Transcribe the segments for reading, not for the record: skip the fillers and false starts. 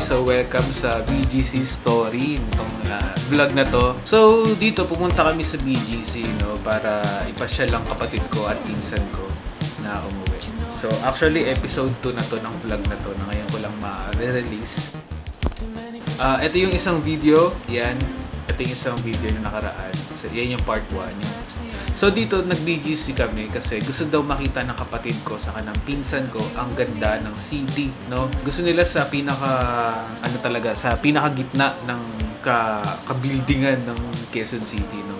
So welcome sa BGC story itong vlog na to. So dito pumunta kami sa BGC, no, para ipasyal lang kapatid ko at pinsan ko na umuwi. So actually episode 2 na to ng vlog na to na ngayon ko lang ma-release. Ito yung isang video, yan. Ito yung isang video na nakaraan. So yan yung part 1 niya. So dito nag-BGC kami kasi gusto daw makita ng kapatid ko sa kanang pinsan ko ang ganda ng city, no? Gusto nila sa sa pinakagitna ng ka-buildingan ng Quezon City, no?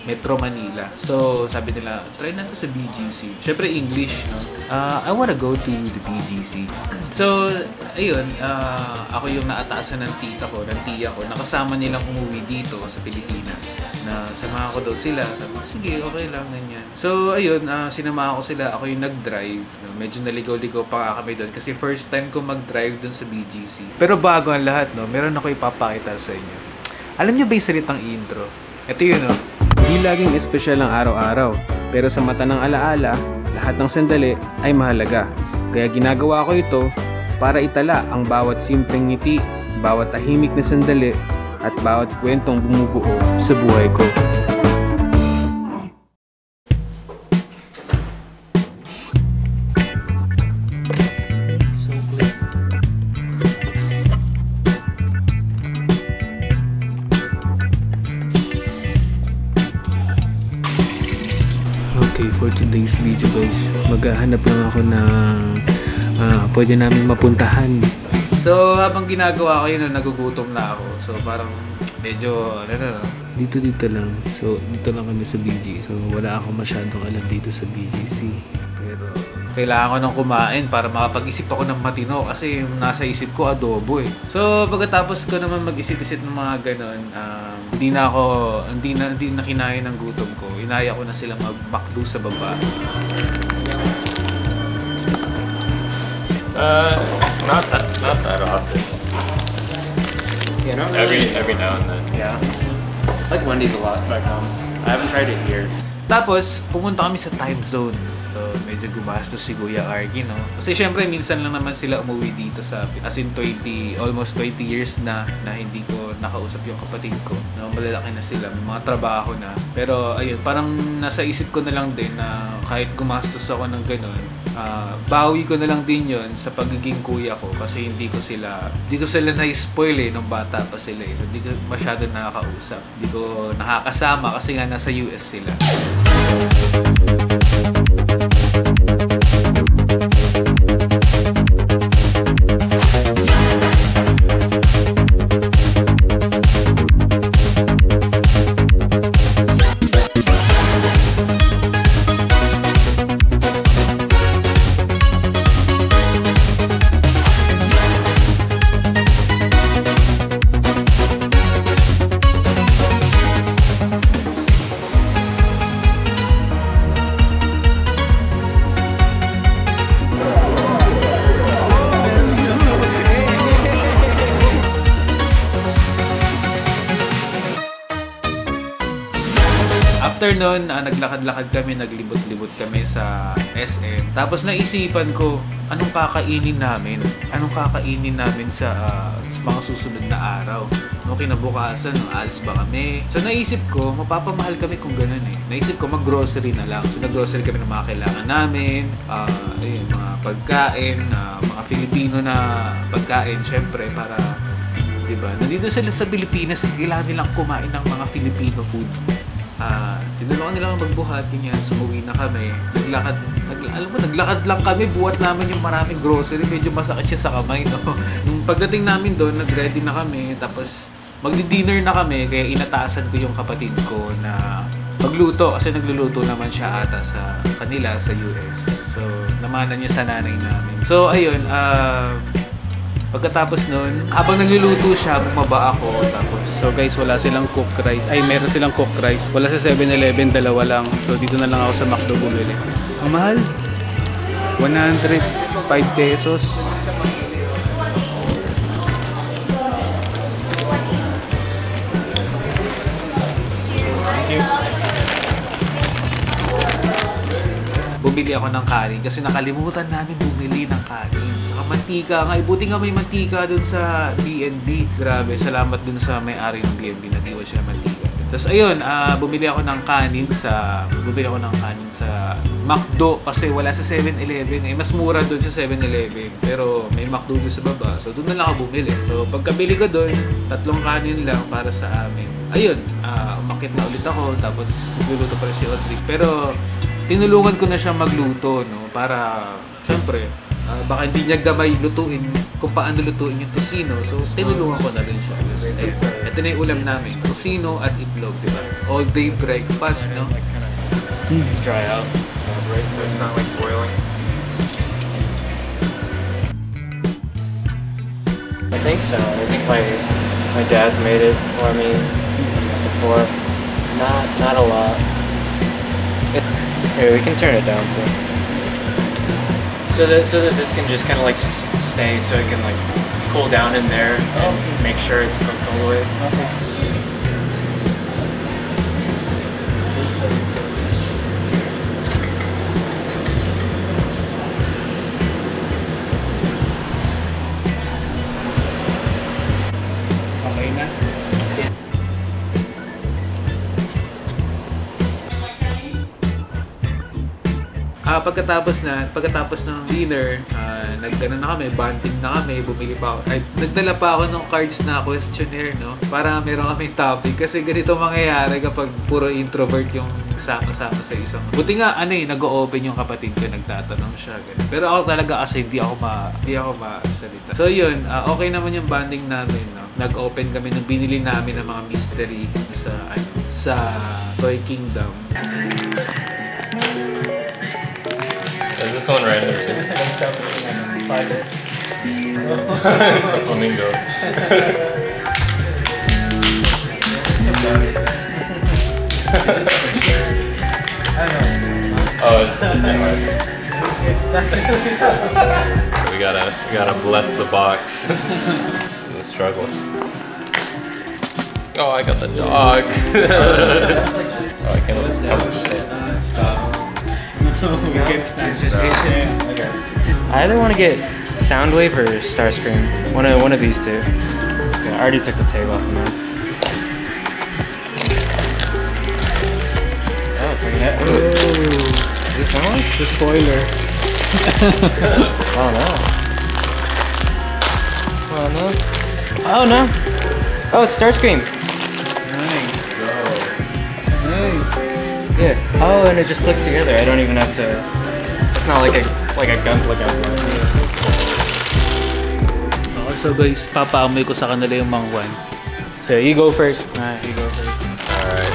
Metro Manila. So, sabi nila, try natin sa BGC. Syempre English, no? I wanna go to the BGC. So, ayun, ako yung naataasan ng tiya ko, nakasama nilang umuwi dito sa Pilipinas. Na samahan ko daw sila. Sabi ko, sige, okay lang, ganyan. So, ayun, sinamahan ko sila. Ako yung nag-drive. No? Medyo naligaw-ligaw pa nga kami doon kasi first time ko mag-drive doon sa BGC. Pero bago ang lahat, no, meron ako ipapakita sa inyo. Alam niyo ba yung salitang intro? Ito yun, no? Di laging espesyal ang araw-araw, pero sa mata ng alaala, lahat ng sandali ay mahalaga. Kaya ginagawa ko ito para itala ang bawat simpleng ngiti, bawat tahimik na sandali, at bawat kwentong bumubuo sa buhay ko. Okay, for today's video guys, maghahanap lang ako ng pwede namin mapuntahan. So habang ginagawa ko yun, nagugutom na ako. So parang medyo, Dito lang. So dito lang kami sa BGC. So wala akong masyadong alam dito sa BGC. Pero kailangan ko nang kumain para makapag-isip ako ng matino kasi nasa isip ko adobo eh. So pagkatapos ko naman mag-isip-isip ng mga ganon, hindi na kinaya ng gutom ko. Inaya ko na sila mag-McDo sa baba. Not that often. You know, Every now and then. yeah. I like Wendy's a lot back home. I haven't tried it here. Tapos, pumunta kami sa time zone. So, medyo gumastos si Kuya Arky, no? Kasi syempre, minsan lang naman sila umuwi dito sa, as in almost 20 years na hindi ko nakausap yung kapatid ko. No? Malalaki na sila, may mga trabaho na. Pero, ayun, parang nasa isip ko na lang din na kahit gumastos ako ng ganun, bawi ko na lang din yon sa pagiging kuya ko kasi hindi ko sila na-spoil nung bata pa sila So, hindi ko masyado nakakausap. Hindi ko nakakasama kasi nga nasa US sila. After nun, naglakad-lakad kami, naglibot-libot kami sa SM. Tapos naisipan ko, anong kakainin namin? Anong kakainin namin sa mga susunod na araw? Kinabukasan, alis ba kami? So naisip ko, mapapamahal kami kung ganun eh. Naisip ko, mag-grocery na lang. So nag-grocery kami ng mga kailangan namin, mga pagkain, mga Filipino na pagkain, syempre, para, diba? Nandito sila sa Pilipinas, kailangan nilang kumain ng mga Filipino food. Tinulungan nila magbuhat, ganyan, sumuwi na kami. Naglakad lang kami, buhat namin yung maraming grocery, medyo masakit siya sa kamay, no? Nung pagdating namin doon, nag-ready na kami, tapos magdi-dinner na kami, kaya inataasan ko yung kapatid ko na magluto, kasi nagluluto naman siya ata sa kanila, sa US. So, namanan niya sa nanay namin. So, ayun, pagkatapos nun, habang nagluluto siya, bumaba ako. Tapos, so guys, wala silang cook rice. Ay, meron silang cook rice. Wala sa 7-Eleven, dalawa lang. So, dito na lang ako sa McDo bumili. Ang mahal. 105 pesos. bumili ako ng kanin kasi nakalimutan namin bumili ng kanin. Saka mantika nga. Buti nga may mantika dun sa B&B. Grabe, salamat dun sa may-ari ng B&B. Nag-iwan siya ng mantika. Tapos ayun, bumili ako ng kanin sa McDo kasi wala sa 7-Eleven. Mas mura doon sa 7-Eleven. Pero may McDo doon sa baba. So doon na lang ako bumili. So pagkabili ko doon, 3 kanin lang para sa amin. Ayun, umakit na ulit ako. Tapos nagluluto pa rin si Audrey. Pero tinulungan ko na siya magluto, no? Para, syempre, baka hindi niya gamay lutuin kung paano lutuin yung tocino. So, tinulungan ko na rin siya. Ito na yung ulam namin. Tocino at itlog, di ba? All day breakfast, no? Dry out, right? So it's not like boiling. I think so. I think my dad's made it for me before. Not a lot. Here, we can turn it down too. So that this can just kind of like stay, so it can like cool down in there and make sure it's cooked all the way. Okay. Okay na? Pagkatapos ng dinner, naggano na kami, bonding na kami, nagdala pa ako ng cards na questionnaire, no? Para meron kami topic. Kasi ganito mangyayari kapag puro introvert yung sama-sama sa isang. Buti nga, nag-o-open yung kapatid ko, nagtatanong siya. Ganun. Pero ako talaga kasi hindi ako masalita. So yun, okay naman yung bonding namin, no? Nag-open kami ng binili namin ng mga mystery sa Toy Kingdom. Is this one random too? The flamingo. Oh, it's we gotta bless the box. It's a struggle. Oh, I got the dog. Oh, I can't stop. I either want to get Soundwave or Starscream. One of these two. Okay, I already took the tail off of mine. Oh, it's like that. Is this on? The spoiler. Oh no. Oh no. Oh no. Oh, it's Starscream. Nice. Yeah. Oh, and it just clicks together. I don't even have to. It's not like a gun click out. So guys, papaamoy ko sa kanila yung mangwan. So you go first. You go first. Alright.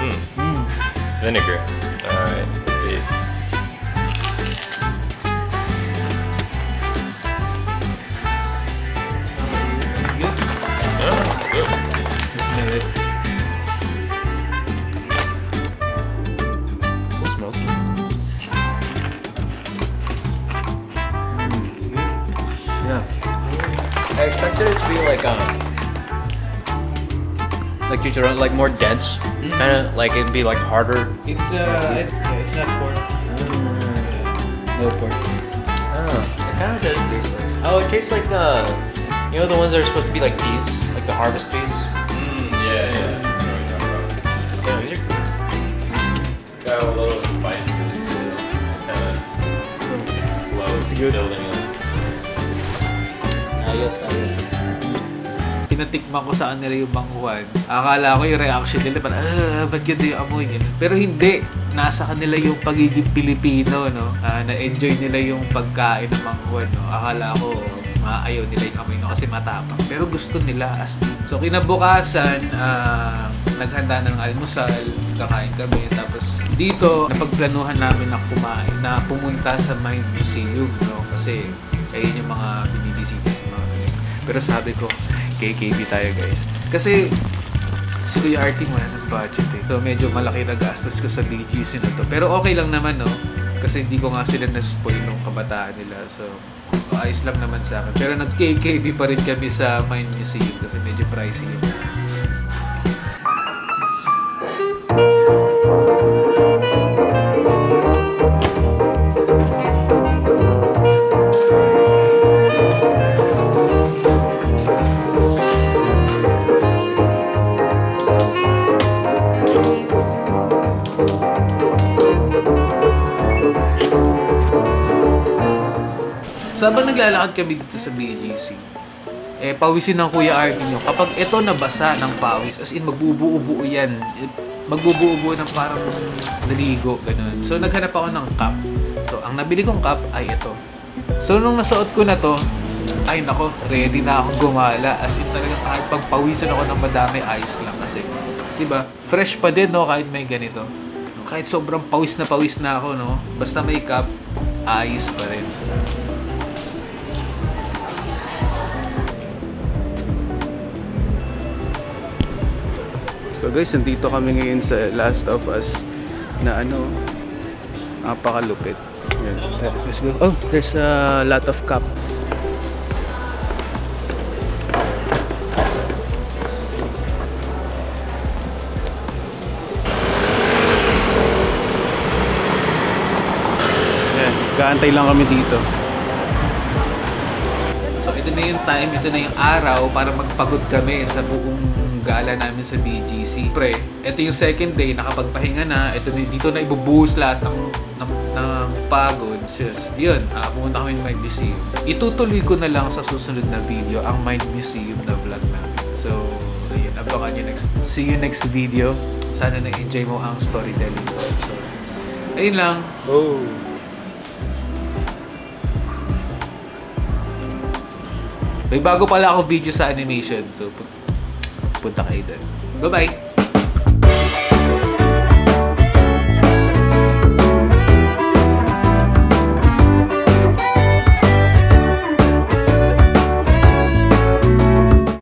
It's vinegar. Alright, let's see. It's good. Oh, good. Let's do it. So smoky. It's good. Yeah. I expected it to be like more dense. Kind of like it'd be like harder. It's not pork. No pork. Oh, it kind of does taste like. Oh, it tastes like the ones that are supposed to be like peas, like the harvest peas. Yeah. Yeah, these are good. It's got a little spice to it too. Kind of slow. It's good. Building up. Ayos. Pinatikman ko sa kanila yung mangwan. Akala ko yung reaction nila parang, ba't ganda yung amoy nila? Pero hindi. Nasa kanila yung pagiging Pilipino, no? Na-enjoy nila yung pagkain ng mangwan, no? Akala ko, maayaw nila yung amoy, no? Kasi matapang. Pero gusto nila. So, kinabukasan, naghanda ng almusal, kakain kami. Tapos, dito, napagplanuhan namin na kumain, na pumunta sa Mind Museum, no? Kasi, ayun yung mga binibisita sa mga. Pero sabi ko, KKB tayo guys. Kasi si Kuya Arting wala ng budget eh. So medyo malaki na gastos ko sa BGC na to. Pero okay lang naman no. Kasi hindi ko nga sila na-spoil nung kabataan nila. So ayos lang naman sa akin. Pero nag-KKB pa rin kami sa Mind Museum kasi medyo pricey yun. habang naglalakad kami dito sa BGC, pawisin ng Kuya Artie nyo. Kapag ito nabasa ng pawis, as in magbubuo-buo yan. Magbubuo-buo ng parang naligo, ganun. So, naghanap ako ng cup. So, ang nabili kong cup ay ito. So, nung nasuot ko na to, ay nako, ready na akong gumala. As in talaga kahit pagpawisan ako ng madami, ayos lang kasi. Diba? Fresh pa din, no? Kahit may ganito. Kahit sobrang pawis na ako, no? Basta may cup, ayos pa rin. So guys, nandito kami ngayon sa Last of Us na napakalupit. Let's go. Oh, there's a lot of cup. Yan, kaantay lang kami dito. So ito na yung time, ito na yung araw para magpagod kami sa buong gala namin sa BGC. Pre, ito yung second day, nakapagpahinga na. Ito dito na ibubuhos lahat ng pagod. Just, yun, pumunta kami ng Mind Museum. Itutuloy ko na lang sa susunod na video ang Mind Museum na vlog namin. So, yun, abangan nyo next. See you next video. Sana na-enjoy mo ang storytelling ko. So, ayun lang. Oh. May bago pala ako video sa animation. So, punta kayo doon. Bye-bye!